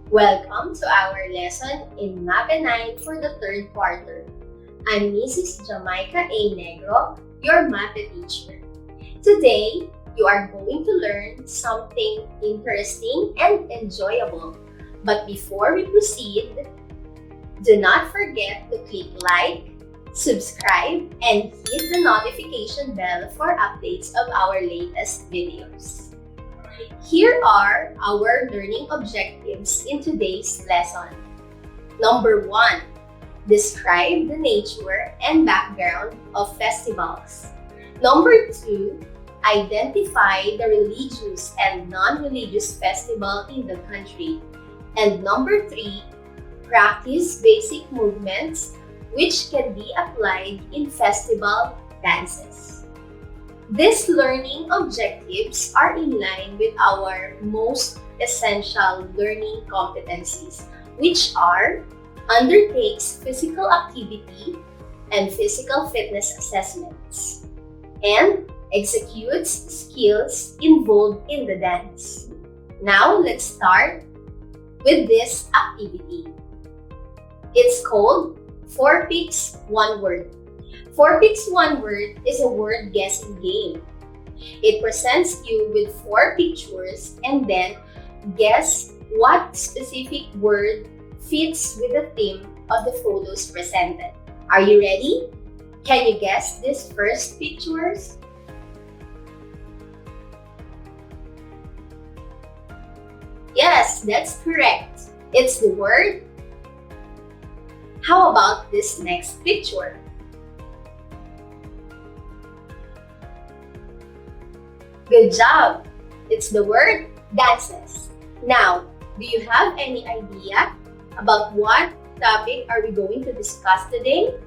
Welcome to our lesson in MAPE 9 for the third quarter. I'm Mrs. Jamaica A. Negro, your MAPE teacher. Today, you are going to learn something interesting and enjoyable. But before we proceed, do not forget to click like, subscribe, and hit the notification bell for updates of our latest videos. Here are our learning objectives in today's lesson. Number 1. Describe the nature and background of festivals. Number 2. Identify the religious and non-religious festival in the country. And number 3. Practice basic movements which can be applied in festival dances. These learning objectives are in line with our most essential learning competencies, which are undertakes physical activity and physical fitness assessments, and executes skills involved in the dance. Now, let's start with this activity. It's called 4 Picks, 1 Word. 4 Picks, 1 Word is a word guessing game. It presents you with 4 pictures and then guess what specific word fits with the theme of the photos presented. Are you ready? Can you guess these first pictures? Yes, that's correct. It's the word. How about this next picture? Good job! It's the word dances. Now, do you have any idea about what topic are we going to discuss today?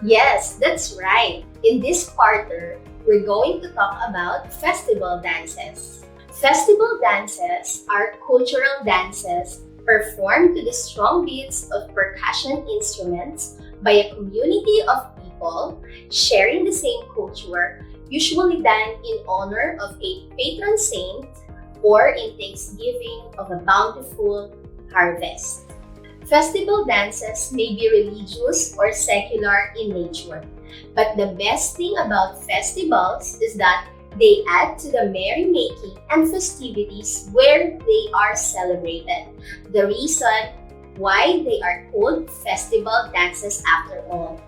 Yes, that's right. In this quarter, we're going to talk about festival dances. Festival dances are cultural dances performed to the strong beats of percussion instruments by a community of people sharing the same culture, usually done in honor of a patron saint or in thanksgiving of a bountiful harvest. Festival dances may be religious or secular in nature, but the best thing about festivals is that they add to the merrymaking and festivities where they are celebrated. The reason why they are called festival dances after all.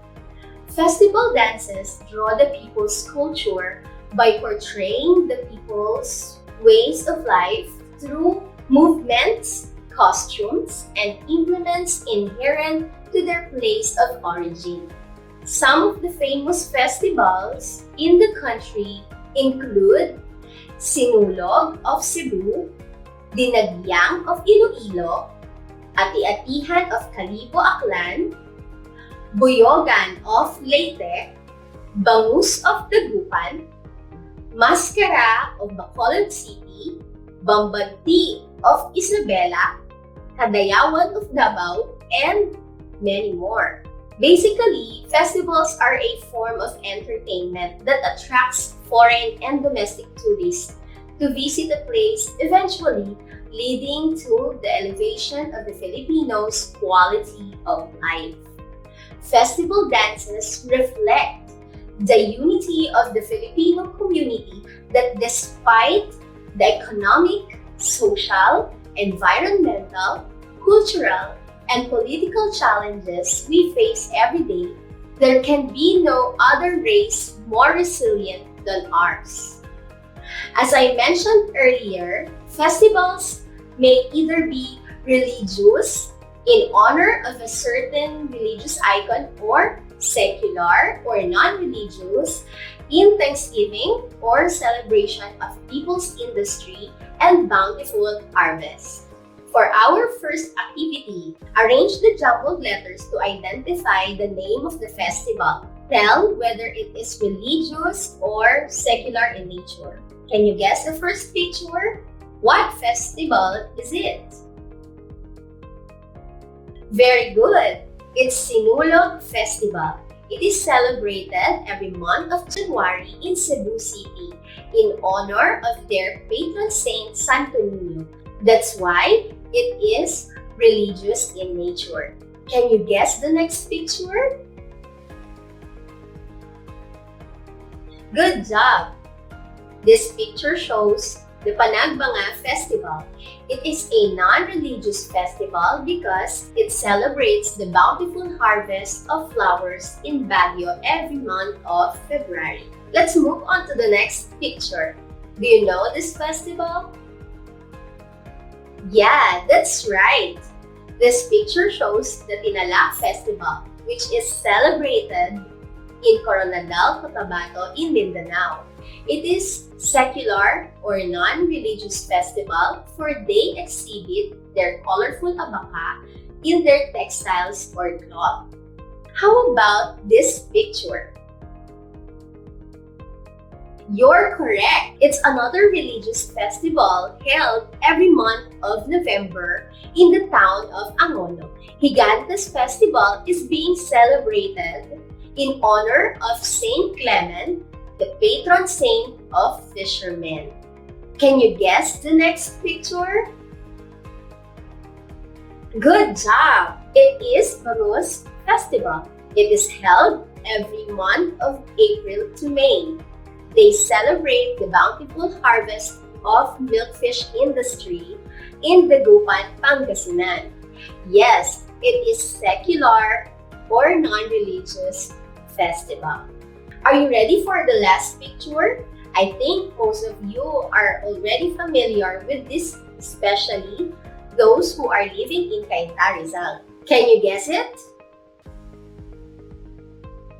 Festival dances draw the people's culture by portraying the people's ways of life through movements, costumes, and implements inherent to their place of origin. Some of the famous festivals in the country include Sinulog of Cebu, Dinagyang of Iloilo, Ati-Atihan of Calibo, Aklan, Buyogan of Leyte, Bangus of Dagupan, Mascara of Bacolod City, Bambanti of Isabela, Kadayawan of Davao, and many more. Basically, festivals are a form of entertainment that attracts foreign and domestic tourists to visit a place, eventually leading to the elevation of the Filipinos' quality of life. Festival dances reflect the unity of the Filipino community that despite the economic, social, environmental, cultural, and political challenges we face every day, there can be no other race more resilient than ours. As I mentioned earlier, festivals may either be religious, in honor of a certain religious icon, or secular or non-religious, in thanksgiving or celebration of people's industry and bountiful harvest. For our first activity, arrange the jumbled letters to identify the name of the festival. Tell whether it is religious or secular in nature. Can you guess the first picture? What festival is it? Very good! It's Sinulog Festival. It is celebrated every month of January in Cebu City in honor of their patron saint Santo Niño. That's why It is religious in nature. Can you guess the next picture? Good job! This picture shows the Panagbanga Festival. It is a non-religious festival because it celebrates the bountiful harvest of flowers in Baguio every month of February. Let's move on to the next picture. Do you know this festival? Yeah, that's right. This picture shows the Tinalak Festival, which is celebrated in Coronadal, Cotabato in Mindanao. It is secular or non-religious festival for they exhibit their colorful abaka in their textiles or cloth. How about this picture? You're correct! It's another religious festival held every month of November in the town of Angono. Gigantes Festival is being celebrated in honor of Saint Clement, the patron saint of fishermen. Can you guess the next picture? Good job! It is Barros Festival. It is held every month of April to May. They celebrate the bountiful harvest of milkfish industry in Dagupan, Pangasinan. Yes, it is secular or non-religious festival. Are you ready for the last picture? I think most of you are already familiar with this, especially those who are living in Cainta, Rizal. Can you guess it?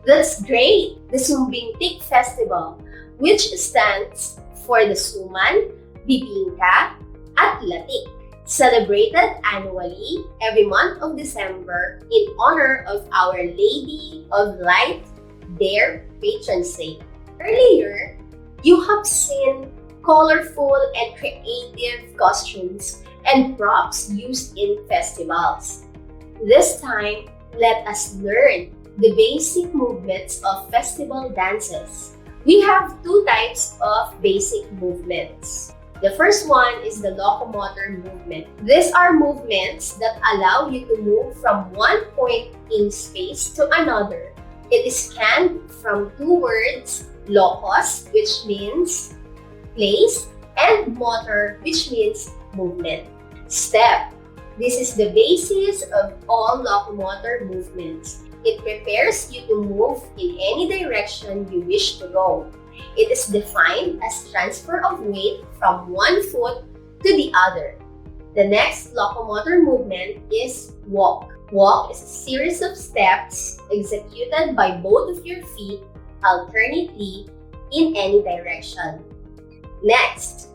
That's great! The Sumbingtik Festival, which stands for the Suman, Bibingka, at Latik, celebrated annually every month of December in honor of Our Lady of Light, their patron saint. Earlier, you have seen colorful and creative costumes and props used in festivals. This time, let us learn the basic movements of festival dances. We have two types of basic movements. The first one is the locomotor movement. These are movements that allow you to move from one point in space to another. It is scanned from two words, locus, which means place, and motor, which means movement. Step. This is the basis of all locomotor movements. It prepares you to move in any direction you wish to go. It is defined as transfer of weight from one foot to the other. The next locomotor movement is walk. Walk is a series of steps executed by both of your feet alternately in any direction. Next,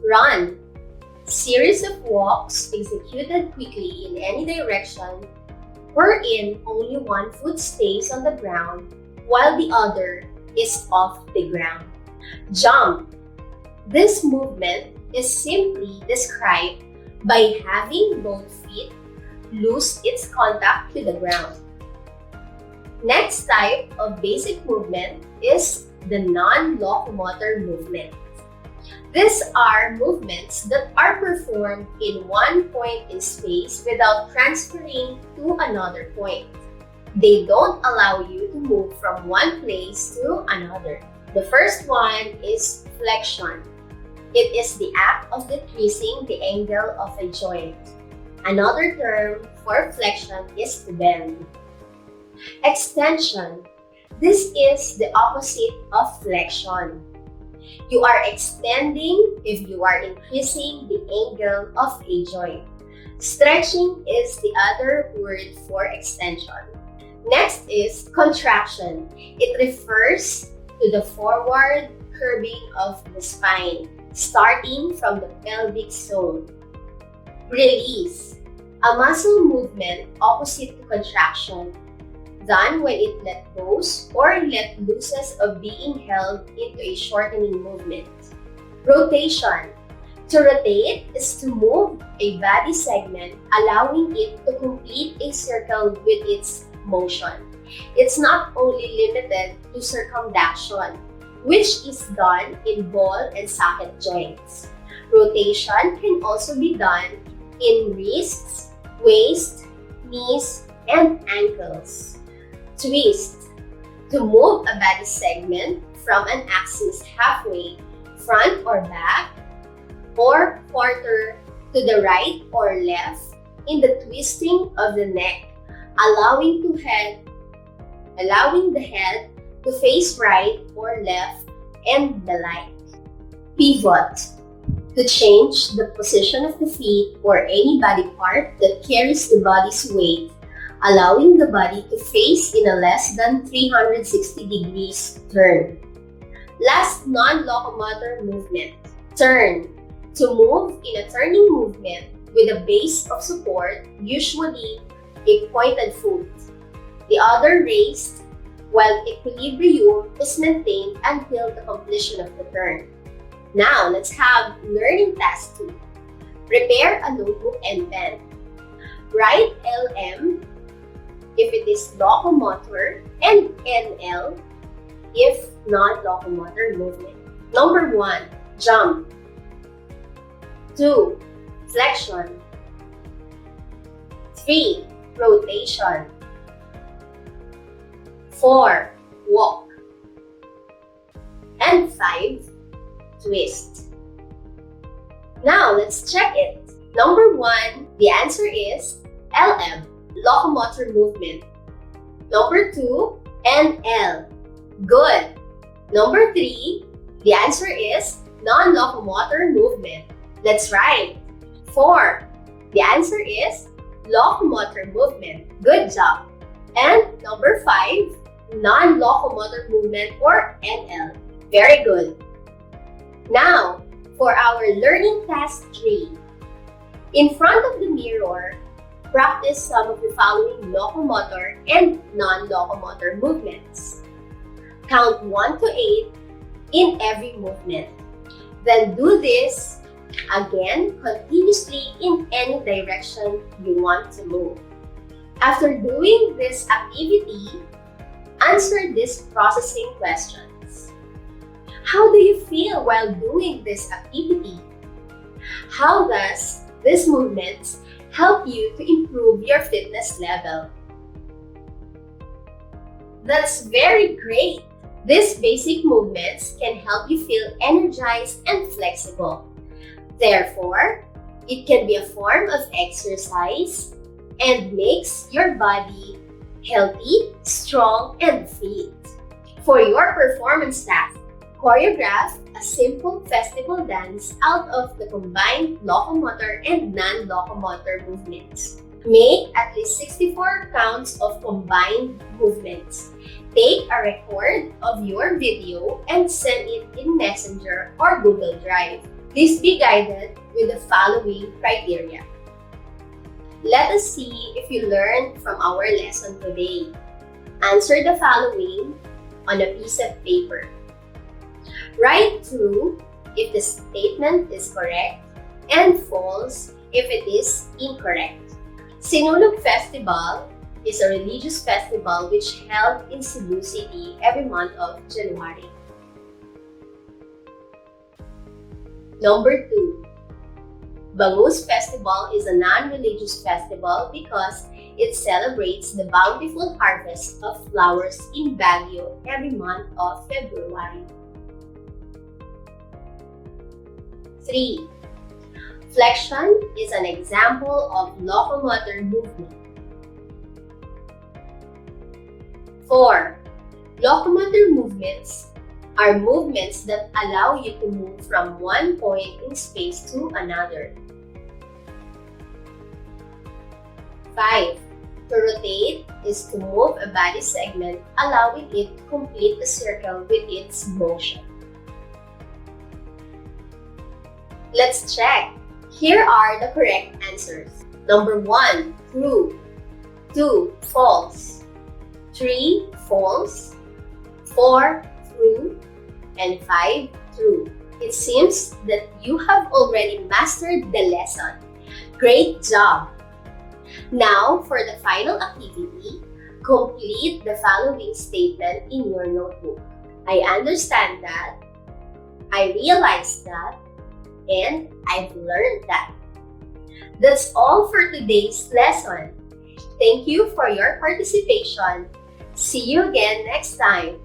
run. Series of walks executed quickly in any direction wherein only one foot stays on the ground while the other is off the ground. Jump. This movement is simply described by having both feet lose its contact to the ground. Next type of basic movement is the non-locomotor movement. These are movements that are performed in one point in space without transferring to another point. They don't allow you to move from one place to another. The first one is flexion. It is the act of decreasing the angle of a joint. Another term for flexion is to bend. Extension. This is the opposite of flexion. You are extending if you are increasing the angle of a joint. Stretching is the other word for extension. Next is contraction. It refers to the forward curving of the spine, starting from the pelvic zone. Release. A muscle movement opposite to contraction, done when it let goes or let looses of being held into a shortening movement. Rotation. To rotate is to move a body segment, allowing it to complete a circle with its motion. It's not only limited to circumduction, which is done in ball and socket joints. Rotation can also be done in wrists, waist, knees, and ankles. Twist, to move a body segment from an axis halfway, front or back, or quarter to the right or left in the twisting of the neck, allowing the head to face right or left and the like. Pivot, to change the position of the feet or any body part that carries the body's weight, allowing the body to face in a less than 360 degrees turn. Last non-locomotor movement, turn, to move in a turning movement with a base of support, usually a pointed foot, the other raised, while equilibrium is maintained until the completion of the turn. Now, let's have learning task 2. Prepare a notebook and pen. Write LM if it is locomotor and NL if non-locomotor movement. Number 1, jump. 2, flexion. 3, rotation. 4, walk. And 5, twist. Now, let's check it. Number 1, the answer is LM, locomotor movement. Number 2, NL, good. Number 3, the answer is non-locomotor movement. Let's write. 4, the answer is locomotor movement. Good job. And number 5, non-locomotor movement or NL. Very good. Now, for our learning task 3. In front of the mirror, practice some of the following locomotor and non-locomotor movements. Count 1 to 8 in every movement. Then do this again continuously in any direction you want to move. After doing this activity, answer these processing questions. How do you feel while doing this activity? How does these movements help you to improve your fitness level? That's very great! These basic movements can help you feel energized and flexible. Therefore, it can be a form of exercise and makes your body healthy, strong, and fit. For your performance task, choreograph a simple festival dance out of the combined locomotor and non-locomotor movements. Make at least 64 counts of combined movements. Take a record of your video and send it in Messenger or Google Drive. Please be guided with the following criteria. Let us see if you learned from our lesson today. Answer the following on a piece of paper. Write true if the statement is correct and false if it is incorrect. Sinulog Festival is a religious festival which held in Cebu City every month of January. Number 2. Bangus Festival is a non-religious festival because it celebrates the bountiful harvest of flowers in Baguio every month of February. 3. Flexion is an example of locomotor movement. 4. Locomotor movements are movements that allow you to move from one point in space to another. 5. To rotate is to move a body segment, allowing it to complete the circle with its motion. Let's check. Here are the correct answers. Number 1, true. 2, false. 3, false. 4, true. And 5, true. It seems that you have already mastered the lesson. Great job! Now, for the final activity, complete the following statement in your notebook. I understand that, I realize that, and I've learned that. That's all for today's lesson. Thank you for your participation. See you again next time.